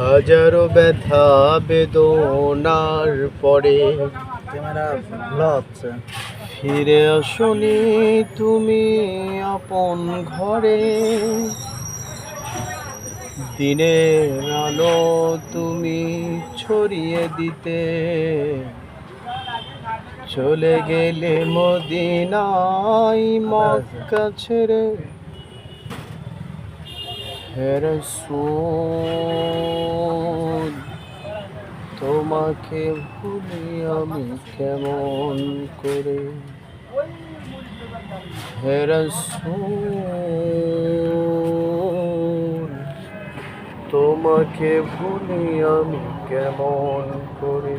হাজারো ব্যথা বেদনার পরে ক্যামেরা ঘোলা হচ্ছে। ফিরে আসনি তুমি আপন ঘরে, দিনের আলো তুমি ছড়িয়ে দিতে চলে গেলে মদিনায় মক্কা ছেড়ে। হে রাসূল, তোমাকে ভুলি আমি কেমন করে। হে রাসূল, তোমাকে ভুলি আমি কেমন করে।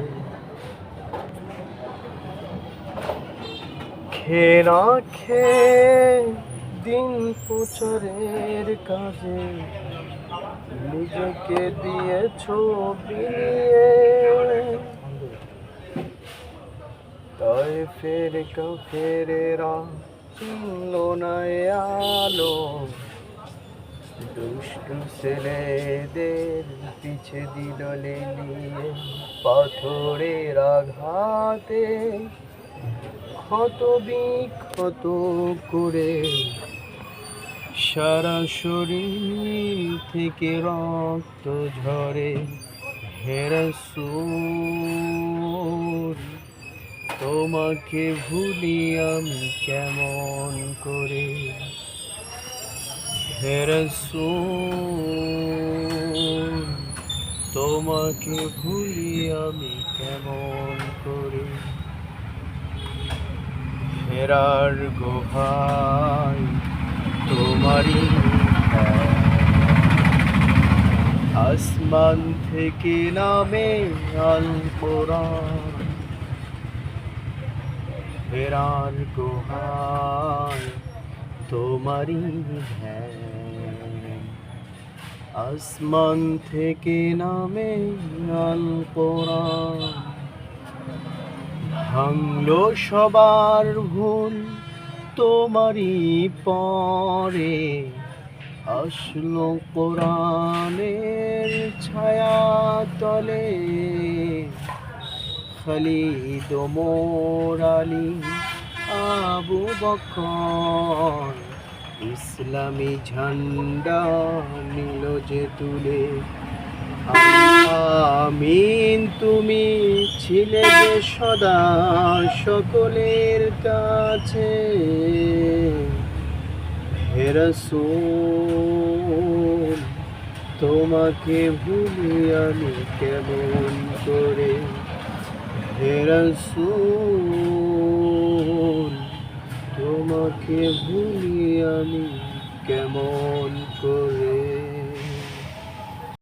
খেয়ে না খেয়ে দিন প্রচারের কাজে নিজেকে দিয়েছ বিলিয়ে, তাই ফের কাফেরেরা চিনল না এ আলো। দুষ্টু ছেলেদের পিছে দিল লেলিয়ে, পাথরের আঘাতে ক্ষত বিক্ষত করে সারা শরীর থেকে রক্ত ঝরে। হে রাসূল, তোমাকে ভুলি আমি কেমন করে। হে রাসূল, তোমাকে ভুলি আমি কেমন করে। ফেরার গুহায় তোমারই আসমান থেকে নামে আল কোরআন। ফেরার গুহায় তোমারই আসমান থেকে নামে আল কোরআন। ভাঙলো সবার ভুল তোমারই পরে, আসলো কোরআনের ছায়া তলে। খালিদ ওমর আলী আবু বকর ইসলামী ঝান্ডা নিল যে তুলে। আমিন, তুমি ছিলে যে সদা সকলের কাছে। হে রাসূল, তোমাকে ভুলি আমি কেমন করে। হে রাসূল, তোমাকে ভুলি আমি কেমন করে।